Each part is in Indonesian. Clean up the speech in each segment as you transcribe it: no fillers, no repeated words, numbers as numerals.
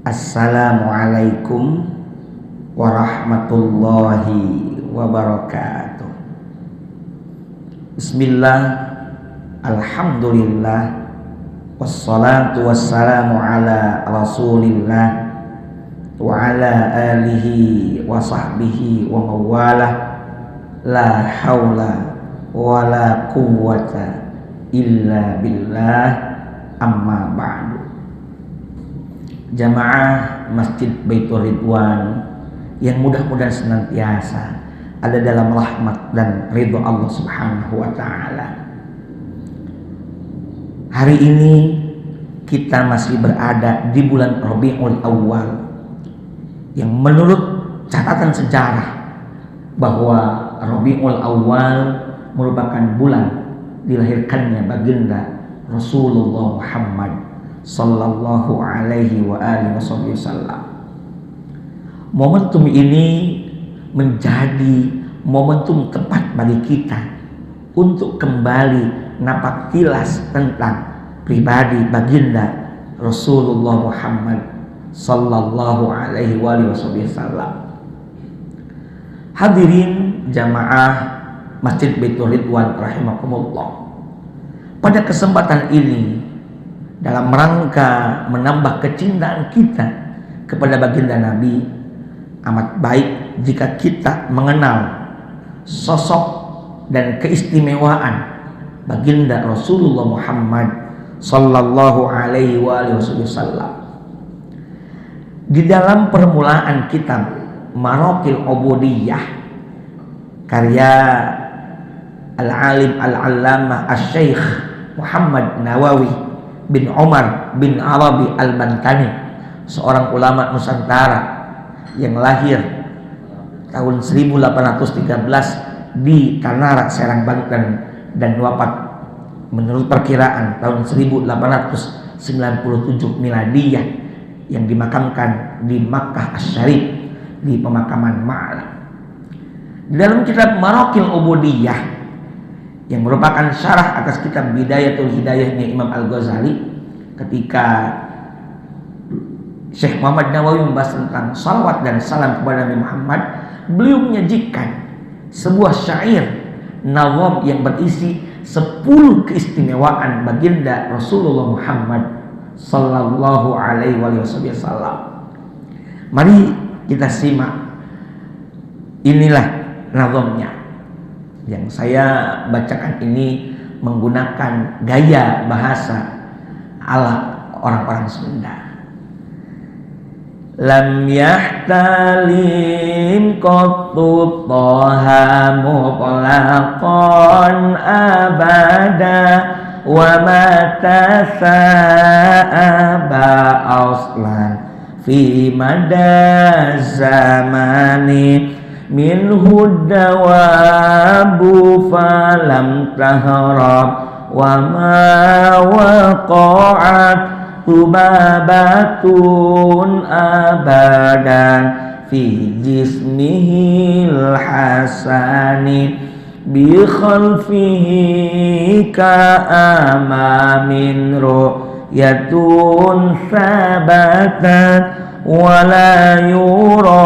Assalamualaikum warahmatullahi wabarakatuh. Bismillah, alhamdulillah, wassalatu wassalamu ala rasulillah wa ala alihi wa sahbihi wa mawalah. La hawla wa la quwwata illa billah, amma ba'du. Jamaah Masjid Baitur Ridwan yang mudah-mudahan senantiasa ada dalam rahmat dan ridho Allah Subhanahu wa ta'ala. Hari ini kita masih berada di bulan Rabiul Awal yang menurut catatan sejarah bahwa Rabiul Awal merupakan bulan dilahirkannya baginda Rasulullah Muhammad sallallahu alaihi wa alihi wasallam. Momentum ini menjadi momentum tepat bagi kita untuk kembali napak tilas tentang pribadi baginda Rasulullah Muhammad sallallahu alaihi wa alihi wasallam. Hadirin jamaah Masjid Baitur Ridwan rahimakumullah. Pada kesempatan ini, dalam rangka menambah kecintaan kita kepada baginda Nabi, amat baik jika kita mengenal sosok dan keistimewaan baginda Rasulullah Muhammad sallallahu alaihi wasallam. Di dalam permulaan kitab Maraqil Ubudiyah karya Al-Alim Al-Allamah Asy-Syaikh Muhammad Nawawi bin Umar bin Arabi Al-Bantani, seorang ulama Nusantara yang lahir tahun 1813 di Tanara, Serang, Banten, dan wafat menurut perkiraan tahun 1897 miladiyah, yang dimakamkan di Makkah Asy-Syarif di pemakaman Ma'la. Di dalam kitab Maraqil Ubudiyah yang merupakan syarah atas kitab Bidayatul Hidayahnya Imam Al-Ghazali, ketika Syekh Muhammad Nawawi membahas tentang salawat dan salam kepada Nabi Muhammad, beliau menyajikan sebuah syair nazam yang berisi 10 keistimewaan baginda Rasulullah Muhammad sallallahu alaihi wasallam. Mari kita simak. Inilah nazamnya. Yang saya bacakan ini menggunakan gaya bahasa ala orang-orang Sunda. Lam yahtalim qattu taha mutlaqan abada wa mata sa'aba aslan fi mada zamani minhu dawabu falam tahrab wa ma waqa'at tubabatun abadan fi jismihil hasani bi khalfihi ka'amamin ru'yatun sabatat wala yura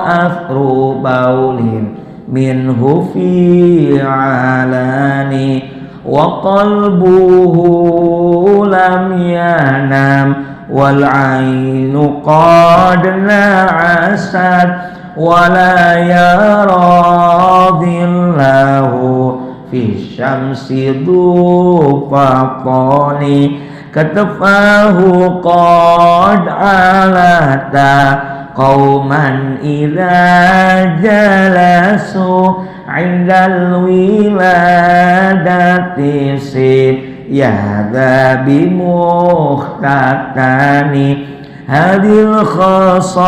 athru baulin minhu fi alani wa qalbuhu lam yanam wal ainu qad na'asat wala yara dhillahu fi syamsi dhufatani katafahu qad alata qauman idza jalasu indal wiladati sib yadha bimukhtatani hadil khasa'isa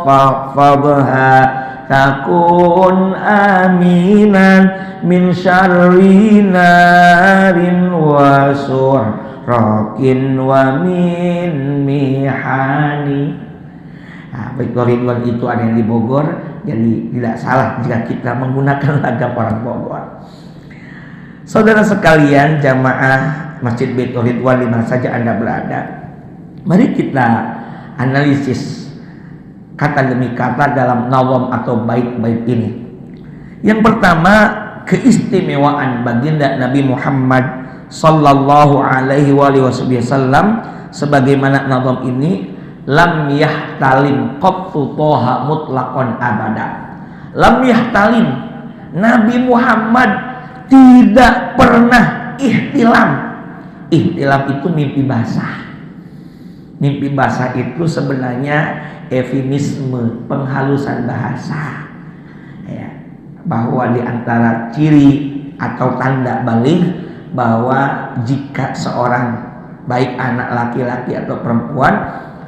fafadha takun aminan min syarri narin wa surrakin wa min mihani. Baitur Ridwan itu ada yang di Bogor, jadi tidak salah jika kita menggunakan lagam orang Bogor. Saudara sekalian, jamaah Masjid Baitur Ridwan di mana saja Anda berada. Mari kita analisis kata demi kata dalam nawam atau bait-bait ini. Yang pertama, keistimewaan baginda Nabi Muhammad sallallahu alaihi wasallam sebagaimana nazam ini, lam yahtalim qattu toha mutlaqan abada. Lam yahtalim, Nabi Muhammad tidak pernah ihtilam. Ihtilam itu mimpi basah. Mimpi basah itu sebenarnya eufemisme, penghalusan bahasa, ya, bahwa di antara ciri atau tanda balik bahwa jika seorang baik anak laki-laki atau perempuan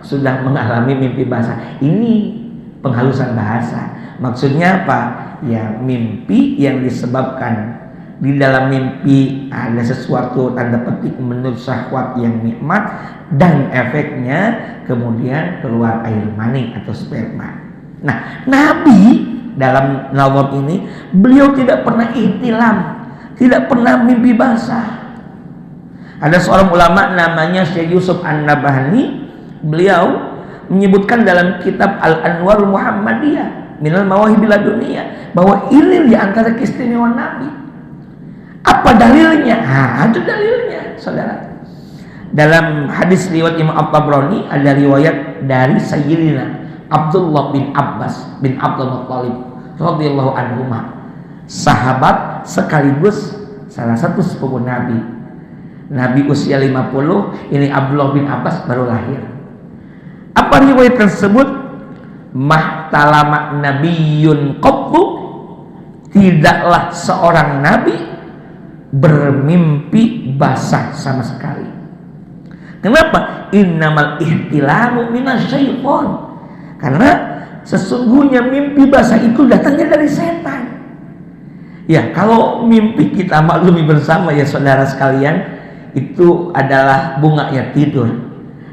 sudah mengalami mimpi basah, ini penghalusan bahasa. Maksudnya apa? Ya, mimpi yang disebabkan di dalam mimpi ada sesuatu tanda petik menurut syahwat yang nikmat, dan efeknya kemudian keluar air mani atau sperma. Nah, Nabi dalam nawab ini beliau tidak pernah ihtilam, tidak pernah mimpi basah. Ada seorang ulama namanya Syekh Yusuf An-Nabhani, beliau menyebutkan dalam kitab Al-Anwar Muhammadiyah Minal Mawahibil Laduniyah bahwa ini di antara keistimewaan Nabi. Apa dalilnya? Itu dalilnya, saudara. Dalam hadis riwayat Imam At-Tabrani ada riwayat dari Sayyidina Abdullah bin Abbas bin Abdul Muttalib radhiyallahu anhuma, sahabat sekaligus salah satu sepupu Nabi. Nabi usia 50, ini Abdullah bin Abbas baru lahir. Apa riwayat tersebut? Mahtalama nabiyyun qattu, tidaklah seorang nabi bermimpi basah sama sekali. Kenapa? Innamal ihtilamu minasyaiton. Karena sesungguhnya mimpi basah itu datangnya dari setan. Ya, kalau mimpi kita maklumi bersama ya saudara sekalian, itu adalah bunganya tidur.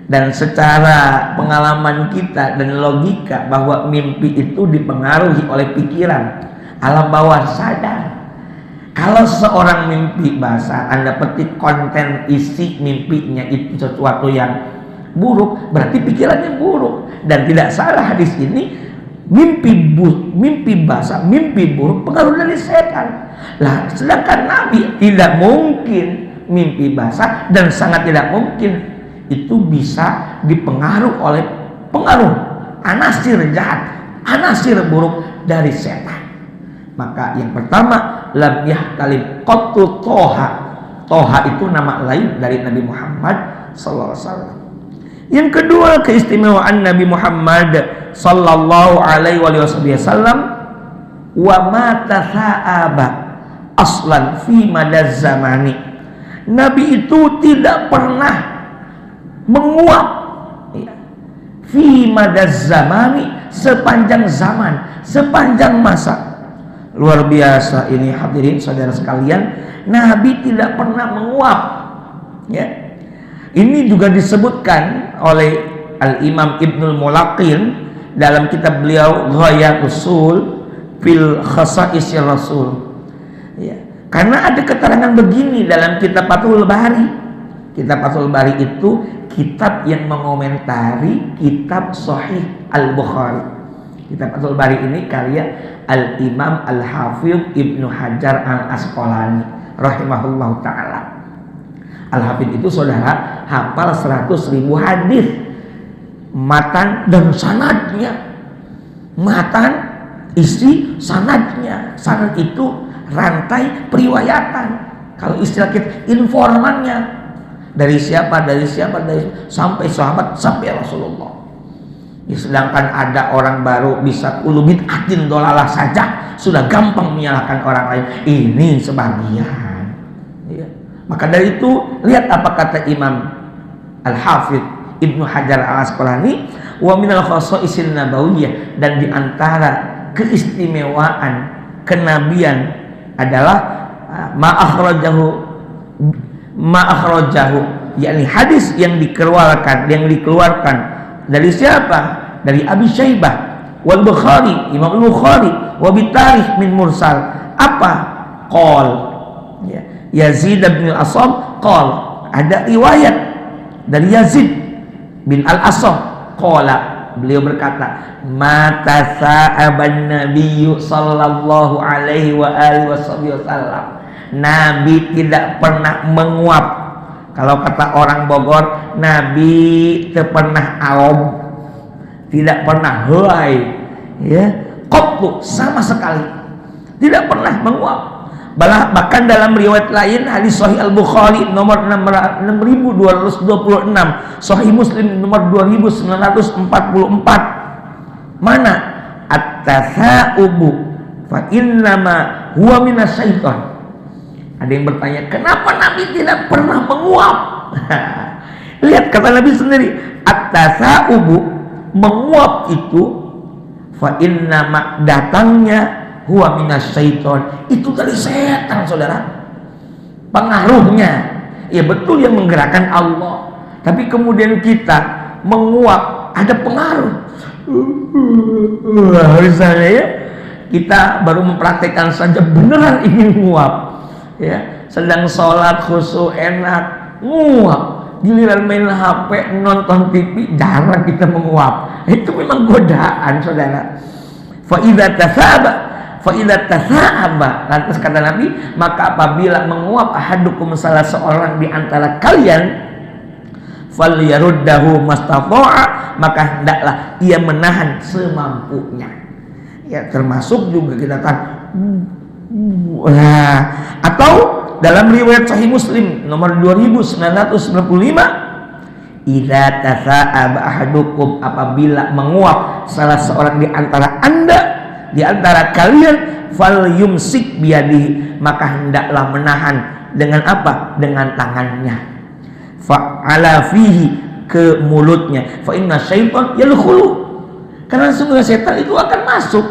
Dan secara pengalaman kita dan logika bahwa mimpi itu dipengaruhi oleh pikiran, alam bawah sadar. Kalau seorang mimpi basah, Anda petik konten isi mimpinya itu sesuatu yang buruk, berarti pikirannya buruk. Dan tidak salah hadis ini, mimpi basah, mimpi buruk pengaruh dari setan. Lah, sedangkan Nabi tidak mungkin mimpi basah, dan sangat tidak mungkin itu bisa dipengaruhi oleh pengaruh anasir jahat, anasir buruk dari setan. Maka yang pertama, lam yahtalib qattu toha. Toha itu nama lain dari Nabi Muhammad sallallahu alaihi wasallam. Yang kedua, keistimewaan Nabi Muhammad sallallahu alaihi wasallam, wa ma tasa'aba aslan fi madaz zamani. Nabi itu tidak pernah menguap, ya, fi madaz zamani, sepanjang zaman, sepanjang masa. Luar biasa ini hadirin saudara sekalian, Nabi tidak pernah menguap, ya. Ini juga disebutkan oleh Al-Imam Ibnul Mulaqin dalam kitab beliau Ghayatul Usul fil Khasa'isir Rasul, ya. Karena ada keterangan begini dalam kitab Fathul Bari. Kitab Fathul Bari itu kitab yang mengomentari kitab Sahih Al-Bukhari. Kitab Fathul Bari ini karya Al-Imam Al-Hafidh Ibnu Hajar Al-Asqalani rahimahullah ta'ala. Al-Hafidh itu saudara hafal 100.000 hadis, matan dan sanadnya. Matan, isi, sanadnya. Sanad itu rantai periwayatan. Kalau istilah kita, informannya. Dari siapa, sampai sahabat, sampai Rasulullah. Ya, sedangkan ada orang baru bisa ulubit atin dolalah saja sudah gampang menyalahkan orang lain. Ini sebagian, ya. Maka dari itu lihat apa kata Imam Al-Hafidh Ibnu Hajar Al-Asqalani, wa minal khasaisin nabawiyah, dan di antara keistimewaan kenabian adalah ma'akhrajahu, yakni hadis yang dikeluarkan dari siapa? Dari Abi Syaibah wal Bukhari, Imam Bukhari, wa bitarikh min mursal. Apa? Qol, ya, Yazid bin Al-Asam qol, ada riwayat dari Yazid bin Al-Asam qala, beliau berkata, mata sa'aban nabiyyu sallallahu alaihi wa alihi wasallam, Nabi tidak pernah menguap. Kalau kata orang Bogor, Nabi tidak pernah aom, tidak pernah helai, ya, qattu, sama sekali tidak pernah menguap. Bahkan dalam riwayat lain, hadis Sahih Al-Bukhari nomor 6226, Sahih Muslim nomor 2944, mana at-tasa'ubu fa innama huwa minasyaiton. Ada yang bertanya, kenapa Nabi tidak pernah menguap? Lihat kata Nabi sendiri, at-tasa'ubu, menguap itu, fa innama, datangnya, huwa minasyaiton, itu dari setan, saudara. Pengaruhnya, ya betul yang menggerakkan Allah, tapi kemudian kita menguap, ada pengaruh. Misalnya ya, kita baru mempraktekkan saja beneran ingin menguap, ya, sedang sholat khusyuk enak, nguap. Giliran main HP, nonton TV, jarang kita menguap. Itu memang godaan, saudara. Fa idza tasa'aba, lantas kata Nabi, maka apabila menguap ahadukum, salah seorang di antara kalian, falyaruddahu mastata'a, maka hendaklah ia menahan semampunya. Ya, termasuk juga kita atau dalam riwayat Sahih Muslim nomor 2995, idza tasa'aba ahadukum, apabila menguap salah seorang di antara Anda, di antara kalian, fal yumsik biyadihi, maka hendaklah menahan dengan apa? Dengan tangannya. Fa'ala fihi, ke mulutnya. Fa inna syaitan yadkhulu, karena sungguh setan itu akan masuk.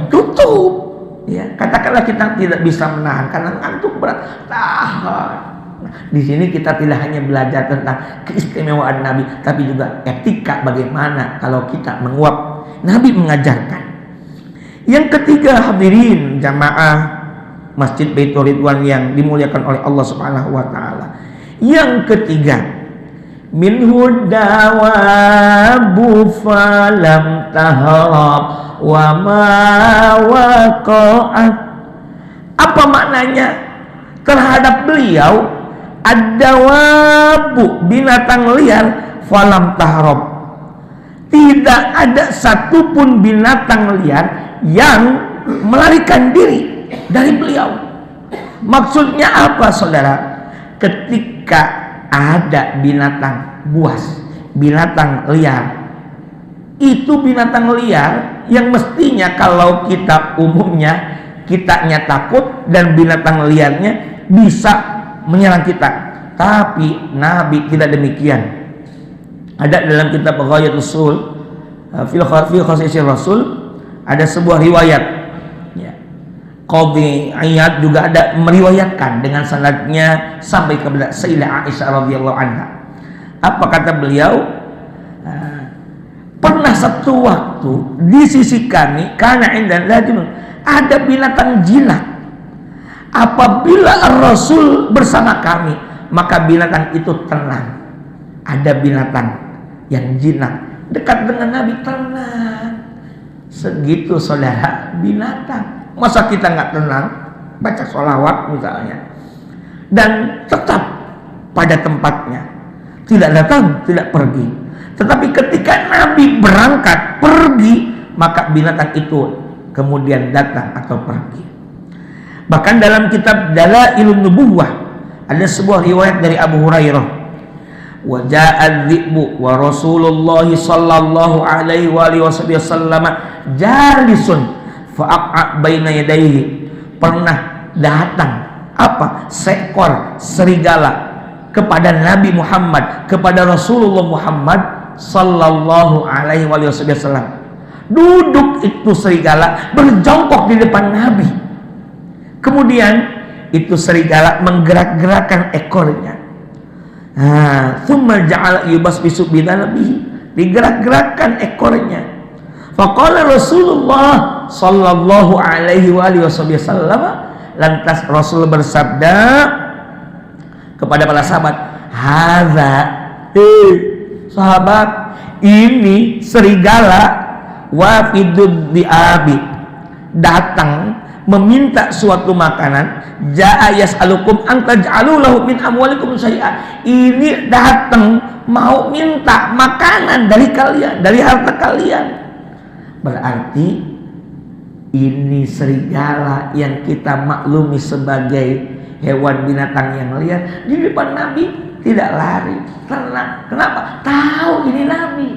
Tutup. Ya, katakanlah kita tidak bisa menahan karena ngantuk berat, tahan. Di sini kita tidak hanya belajar tentang keistimewaan Nabi, tapi juga etika bagaimana kalau kita menguap. Nabi mengajarkan. Yang ketiga, hadirin jamaah Masjid Baitur Ridwan yang dimuliakan oleh Allah Subhanahu wa taala. Yang ketiga, minhu dawabu falam taharab wa ma waqa'at. Apa maknanya terhadap beliau? Ad-dawabu, binatang liar, falam taharab, tidak ada satupun binatang liar yang melarikan diri dari beliau. Maksudnya apa, saudara? Ketika ada binatang buas, binatang liar, itu binatang liar yang mestinya kalau kita umumnya kitanya takut dan binatang liarnya bisa menyerang kita, tapi Nabi tidak demikian. Ada dalam kitab Ghayatul Usul fi Khasisir Rasul, ada sebuah riwayat, ya, Qadhi Iyad juga ada meriwayatkan dengan sanadnya sampai kepada Sayyidah Aisyah radhiyallahu anha. Apa kata beliau? Pernah satu waktu di sisi kami, karena indan rajulun, ada binatang jinak. Apabila Rasul bersama kami, maka binatang itu tenang. Ada binatang yang jinak dekat dengan Nabi, tenang. Segitu, saudara, binatang. Masa kita nggak tenang? Baca sholawat misalnya, dan tetap pada tempatnya, tidak datang, tidak pergi. Tetapi ketika Nabi berangkat pergi, maka binatang itu kemudian datang atau pergi. Bahkan dalam kitab Dalailun Nubuwah ada sebuah riwayat dari Abu Hurairah, wa ja'al dhi'bu wa Rasulullah sallallahu alaihi wa alihi wasallam jalisun fa'aqa baina yadayhi. Pernah datang apa? Seekor serigala kepada Nabi Muhammad, kepada Rasulullah Muhammad sallallahu alaihi wasallam. Duduk itu serigala berjongkok di depan Nabi. Kemudian itu serigala menggerak-gerakkan ekornya. Thumma ja'ala yubasbisu bidanabihi, digerak-gerakkan ekornya. Faqala Rasulullah sallallahu alaihi wasallam, lantas Rasul bersabda, kepada para sahabat, hadza, sahabat, ini serigala wafidud diabi, datang meminta suatu makanan, jaa yas'alukum an taj'alu lahu min amwalikum syai'a. Ini datang mau minta makanan dari kalian, dari harta kalian. Berarti ini serigala yang kita maklumi sebagai hewan binatang yang liar, di depan Nabi tidak lari, tenang. Kenapa? Tahu ini Nabi.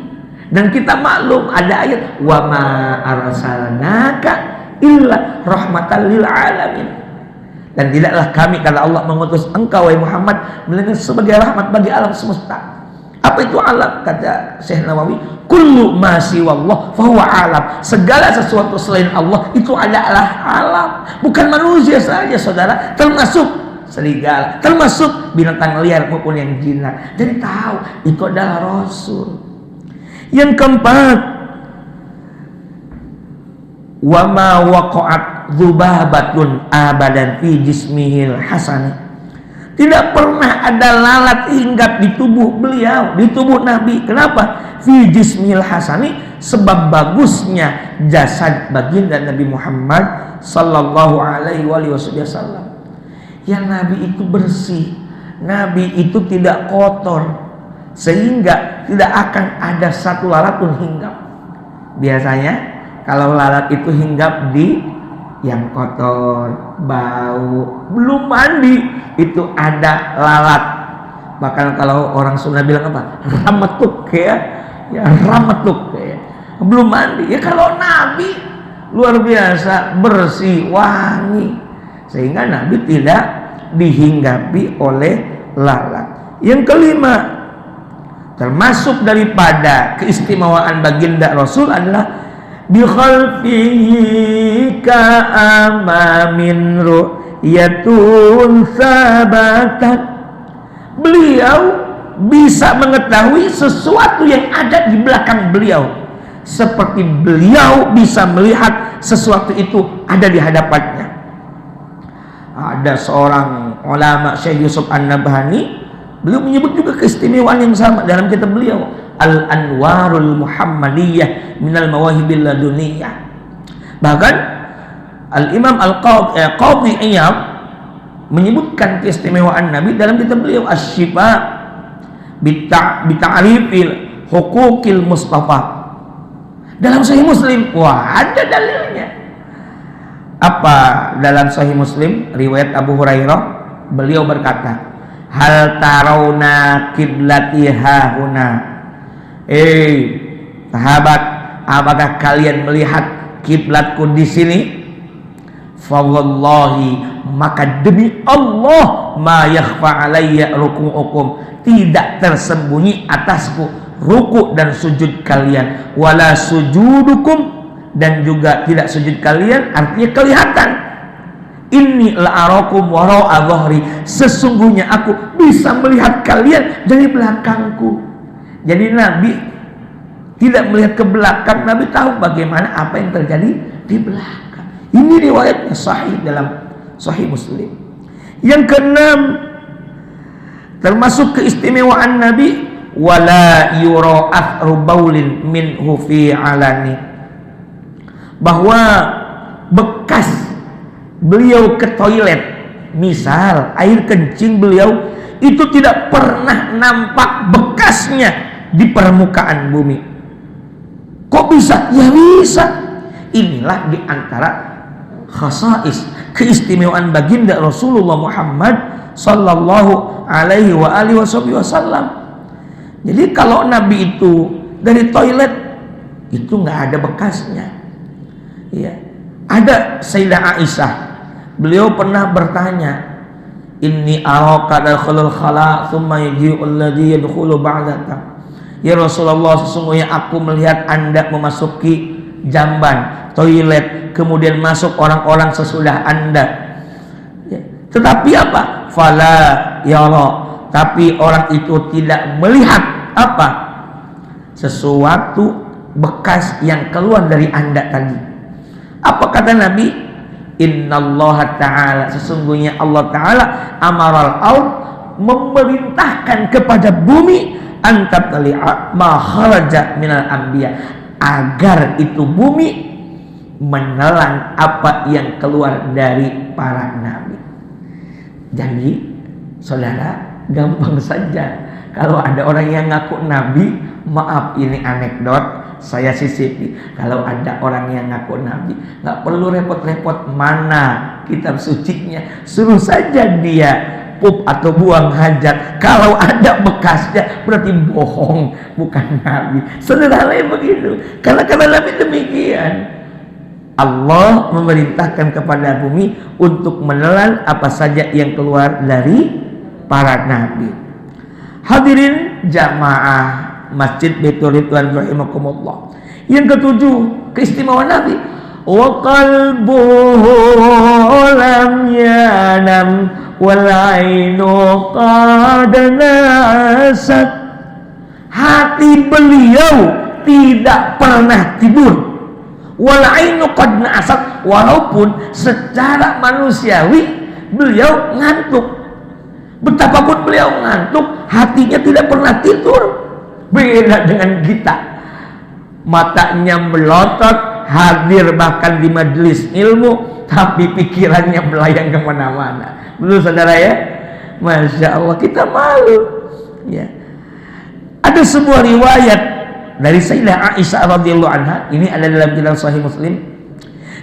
Dan kita maklum ada ayat, wa ma arsalnaka illa rahmatan lil alamin. Dan tidaklah kami, kata Allah, mengutus engkau wahai Muhammad melainkan sebagai rahmat bagi alam semesta. Apa itu alam? Kata Syekh Nawawi, kullu ma siwallah fahuwa alam. Segala sesuatu selain Allah itu adalah alam. Bukan manusia saja, saudara, termasuk serigala, termasuk binatang liar maupun yang jinak. Jadi tahu itu adalah Rasul. Yang keempat, wa ma waqa'at dzubabatun abadan fi jismihil hasan. Tidak pernah ada lalat hinggap di tubuh beliau, di tubuh Nabi. Kenapa? Fi jismihil hasani, sebab bagusnya jasad baginda Nabi Muhammad sallallahu alaihi wasallam. Yang Nabi itu bersih, Nabi itu tidak kotor, sehingga tidak akan ada satu lalat pun hinggap. Biasanya kalau lalat itu hinggap di yang kotor, bau, belum mandi, itu ada lalat. Bahkan kalau orang Sunda bilang apa? Rametuk ya, rametuk ya. Belum mandi. Ya kalau Nabi luar biasa bersih, wangi, sehingga Nabi tidak dihinggapi oleh lalat. Yang kelima, termasuk daripada keistimewaan baginda Rasul adalah bi khalfihi ka'ama min ru'yatun sabatan. Beliau bisa mengetahui sesuatu yang ada di belakang beliau, seperti beliau bisa melihat sesuatu itu ada di hadapannya. Ada seorang ulama, Syekh Yusuf An-Nabhani, beliau menyebut juga keistimewaan yang sama dalam kitab beliau, Al-Anwarul Muhammadiyah minal Mawahibil Laduniyah. Bahkan Al-Imam Al-Qadhi Iyad menyebutkan keistimewaan Nabi dalam kitab beliau Asy-Syifa bita'rifil huquqil Mustafa. Dalam Sahih Muslim, wah ada dalilnya. Apa dalam Sahih Muslim riwayat Abu Hurairah, beliau berkata, hal tarawna kiblati hahuna. Sahabat, apakah kalian melihat kiblatku di sini? Fawallahi, maka demi Allah, ma yakhfa alayya ruku'ukum, tidak tersembunyi atasku ruku dan sujud kalian, wala sujudukum, dan juga tidak sujud kalian, artinya kelihatan. Inni la'arakum wara'a dhahri, sesungguhnya aku bisa melihat kalian dari belakangku. Jadi Nabi tidak melihat ke belakang, Nabi tahu bagaimana apa yang terjadi di belakang. Ini riwayatnya sahih dalam Sahih Muslim. Yang keenam, termasuk keistimewaan Nabi, wala yura athru baulin minhu fi alani, bahwa bekas beliau ke toilet, misal air kencing beliau, itu tidak pernah nampak bekasnya di permukaan bumi. Kok bisa? Ya bisa. Inilah diantara khasais, keistimewaan baginda Rasulullah Muhammad sallallahu alaihi wa alihi wasallam. Jadi kalau Nabi itu dari toilet itu nggak ada bekasnya. Ya. Ada Sayyidah Aisyah, beliau pernah bertanya, inni araka dakhulul khala thumma yaji'u alladhi yadkhulu ba'daka. Ya Rasulullah, sesungguhnya aku melihat Anda memasuki jamban, toilet, kemudian masuk orang-orang sesudah Anda. Ya. Tetapi apa? Fala yara, tapi orang itu tidak melihat apa? Sesuatu bekas yang keluar dari Anda tadi. Apa kata Nabi? Innallaha ta'ala, sesungguhnya Allah Ta'ala amaral aud, memerintahkan kepada bumi antabtali'a ma kharaja minal anbiya, agar itu bumi menelan apa yang keluar dari para nabi. Jadi saudara, gampang saja kalau ada orang yang ngaku nabi. Maaf, ini anekdot, saya sisipi. Kalau ada orang yang ngaku nabi, nggak perlu repot-repot mana kitab sucinya, suruh saja dia pup atau buang hajat. Kalau ada bekasnya berarti bohong, bukan nabi. Sederhana begitu. Karena nabi demikian. Allah memerintahkan kepada bumi untuk menelan apa saja yang keluar dari para nabi. Hadirin jamaah Masjid Baitur Ridwan rahimakumullah. Yang ketujuh, keistimewaan Nabi. Wa qalbuhu lam yanam wal ainu qad nasat. Hati beliau tidak pernah tidur. Wal ainu qad nasat, walaupun secara manusiawi beliau ngantuk. Betapapun beliau ngantuk, hatinya tidak pernah tidur. Beda dengan kita, matanya melotot, hadir bahkan di majelis ilmu, tapi pikirannya melayang kemana-mana. Betul saudara ya? Masya Allah, kita malu ya. Ada sebuah riwayat dari Sayyidah Aisyah radhiyallahu anha, ini ada dalam kitab Sahih Muslim.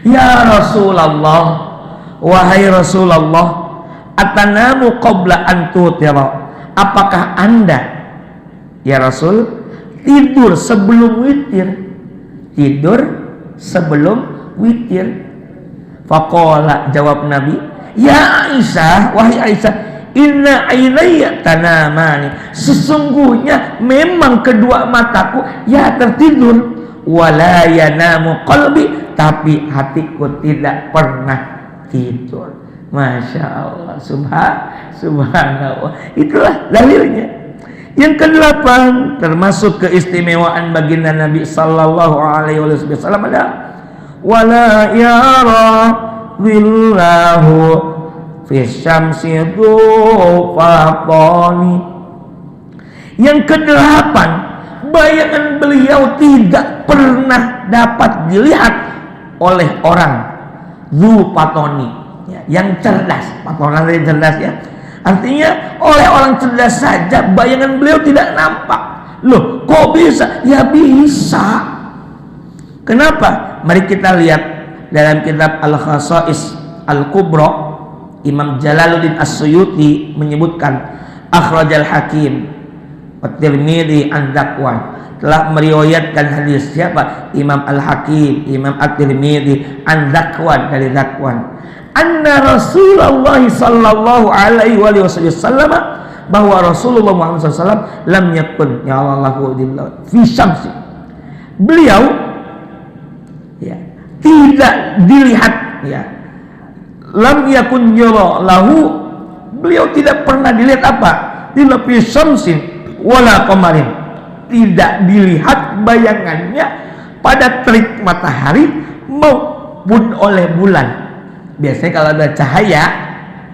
Ya Rasulullah, wahai Rasulullah, atanamu qabla an tutira, apakah anda ya Rasul tidur sebelum witir? Tidur sebelum witir. Faqala, jawab Nabi, ya Aisyah, wahai Aisyah, inna ainayya tanamani, sesungguhnya memang kedua mataku ya tertidur, wala yanamu qalbi, tapi hatiku tidak pernah tidur. Masya Allah, subhanallah. Itulah dalilnya. Yang kedelapan, termasuk keistimewaan baginda Nabi sallallahu alaihi wasallam adalah wala yara billahu fi syamsi dhufatani. Yang kedelapan, bayangan beliau tidak pernah dapat dilihat oleh orang dzupatoni, ya, yang cerdas. Patonan dari cerdas ya. Artinya oleh orang cerdas saja bayangan beliau tidak nampak. Loh, kok bisa? Ya bisa. Kenapa? Mari kita lihat dalam kitab Al-Khasa'is Al-Kubra, Imam Jalaluddin As-Suyuti menyebutkan akhrajal Hakim At-Tirmidzi an Dzakwan, telah meriwayatkan hadis siapa? Imam Al-Hakim, Imam At-Tirmidzi an Dzakwan, dari Dzakwan, anna Rasulullah sallallahu alaihi wasallam, bahwa Rasulullah Muhammad SAW lam yakun ya Allahu dillah fi syamsi, beliau ya tidak dilihat, ya lam yakun yara lahu, beliau tidak pernah dilihat apa? Dilihat fi syamsin wala qamarin, tidak dilihat bayangannya pada terik matahari maupun oleh bulan. Biasanya kalau ada cahaya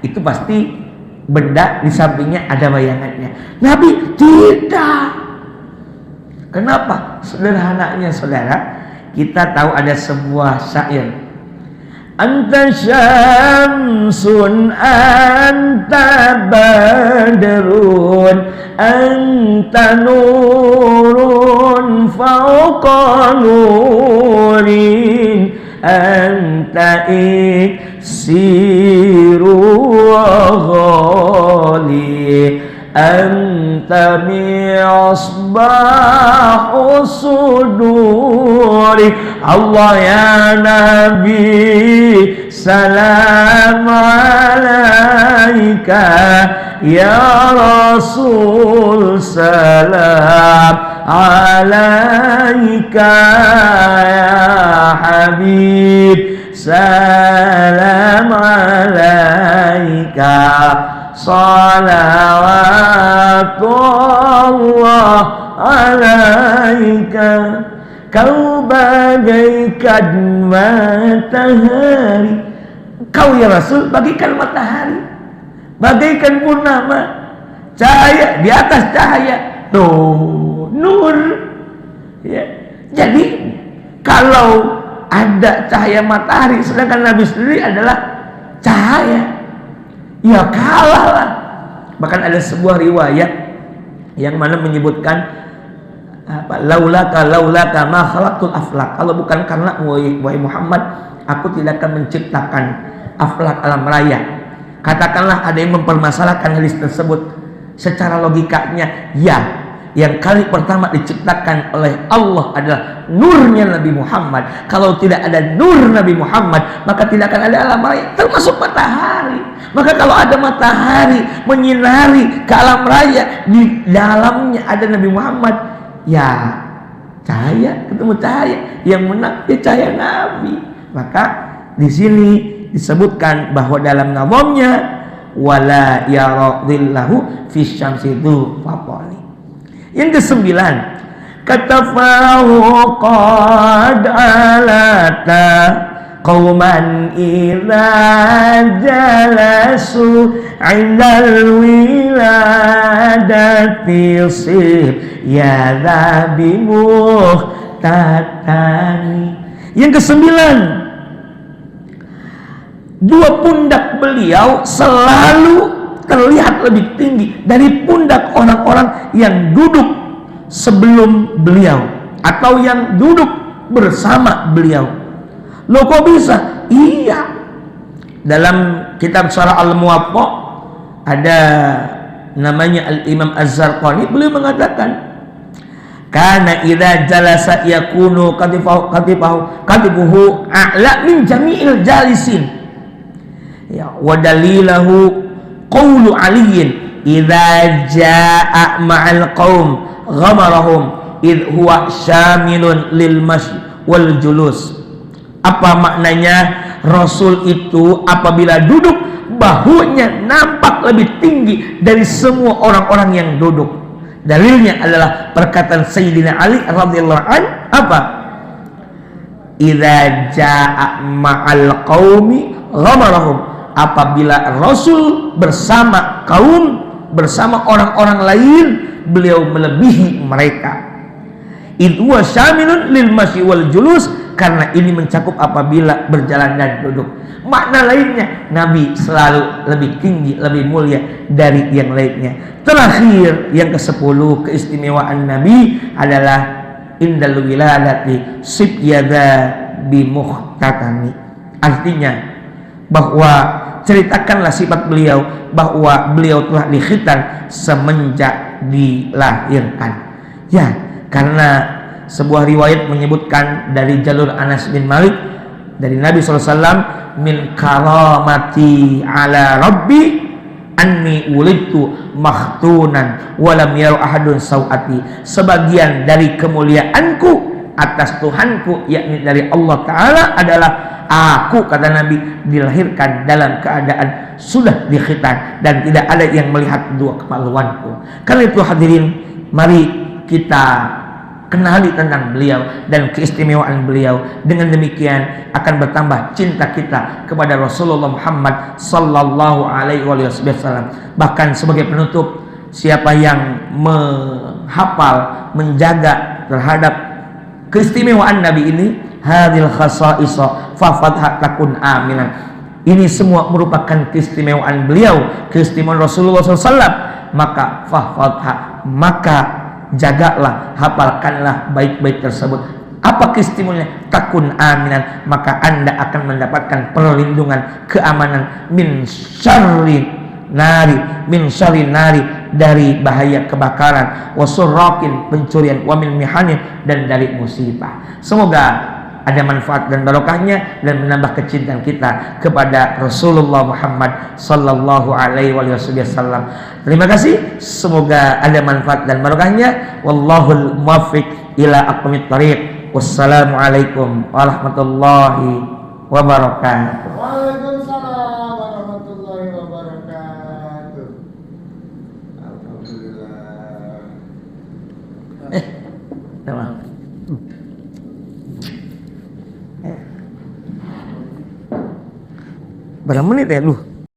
itu pasti benda di sampingnya ada bayangannya. Nabi tidak. Kenapa? Sederhananya saudara, kita tahu ada sebuah syair, anta syamsun anta badrun anta nurun fauqa nurin anta iksiru wa ghali anta mi'asbahu suduri. Allah ya Nabi salam alaika, ya Rasul salam alaika, ya Habib salam alaika, salawatullah alaika. Kau bagaikan matahari, kau ya Rasul bagaikan matahari, bagaikan purnama. cahaya di atas cahaya, tuh nur. Ya. Jadi kalau ada cahaya matahari, sedangkan Nabi sendiri adalah cahaya, ya kalah lah. Bahkan ada sebuah riwayat yang mana menyebutkan laulaka ma khalaqtul aflak. Kalau bukan karena wahai Muhammad, aku tidak akan menciptakan aflak alam raya. Katakanlah ada yang mempermasalahkan hadis tersebut. Secara logikanya, ya, yang kali pertama diciptakan oleh Allah adalah nurnya Nabi Muhammad. Kalau tidak ada nur Nabi Muhammad, maka tidak akan ada alam raya, termasuk matahari. Maka kalau ada matahari menyinari ke alam raya, di dalamnya ada Nabi Muhammad, ya cahaya ketemu cahaya, yang menang ya cahaya Nabi. Maka di sini disebutkan bahwa dalam nazamnya wala yaradillahu fi syamsi dzufaqali. Yang kesembilan, katafahu qad alata qauman idza jalasu 'indal wiladati sib ya dhabi muhtatani. Yang kesembilan, dua pundak beliau selalu terlihat lebih tinggi dari pundak orang-orang yang duduk sebelum beliau atau yang duduk bersama beliau. Loh kok bisa? Iya, dalam kitab Syarah Al-Muwatta ada namanya Al-Imam Az-Zarqani, beliau mengatakan kana idza jalasa yakunu katibuhu a'la min jami'il jalisin. Ya, wa dalilahu qawlu aliyin idza jaa ma'al qaum ghamarahum id huwa syamilun lil masy wal julus. Apa maknanya? Rasul itu apabila duduk, bahunya nampak lebih tinggi dari semua orang-orang yang duduk. Dalilnya adalah perkataan Sayyidina Ali radhiyallahu an, apa? Idza jaa ma'al qaumi ghamarahum. Apabila Rasul bersama kaum, bersama orang-orang lain, beliau melebihi mereka. Itu syamilun lil masyi wal julus, karena ini mencakup apabila berjalan dan duduk. Makna lainnya, Nabi selalu lebih tinggi, lebih mulia dari yang lainnya. Terakhir, yang ke-10 keistimewaan Nabi adalah indal wiladati sib yada bimuhtatani. Artinya bahwa ceritakanlah sifat beliau, bahwa beliau telah dikhitan semenjak dilahirkan. Ya, karena sebuah riwayat menyebutkan dari jalur Anas bin Malik dari Nabi SAW, min karamati ala rabbi anni ulidtu makhtunan walam yaru ahadun sawati. Sebagian dari kemuliaanku atas Tuhanku, yakni dari Allah Ta'ala, adalah aku, kata Nabi, dilahirkan dalam keadaan sudah dikhitan dan tidak ada yang melihat dua kemaluanku. Karena itu hadirin, mari kita kenali tentang beliau dan keistimewaan beliau. Dengan demikian akan bertambah cinta kita kepada Rasulullah Muhammad sallallahu alaihi wasallam. Bahkan sebagai penutup, siapa yang menghafal, menjaga terhadap keistimewaan Nabi ini, hadil khasa'isa fa takun aminan. Ini semua merupakan keistimewaan beliau, keistimewaan Rasulullah SAW. Maka fahfadha, maka jagalah, hafalkanlah baik-baik tersebut. Apa keistimewaannya? Takun aminan, maka Anda akan mendapatkan perlindungan, keamanan min syarri nari, dari bahaya kebakaran, wasurrakin, pencurian, wa min mihanin, dan dari musibah. Semoga ada manfaat dan barokahnya dan menambah kecintaan kita kepada Rasulullah Muhammad sallallahu alaihi wasallam. Terima kasih, semoga ada manfaat dan barokahnya. Wallahul muwaffiq ila aqwamit thariq. Wassalamualaikum warahmatullahi wabarakatuh. Waalaikumsalam warahmatullahi wabarakatuh. Alhamdulillah. Berapa menit ya lu?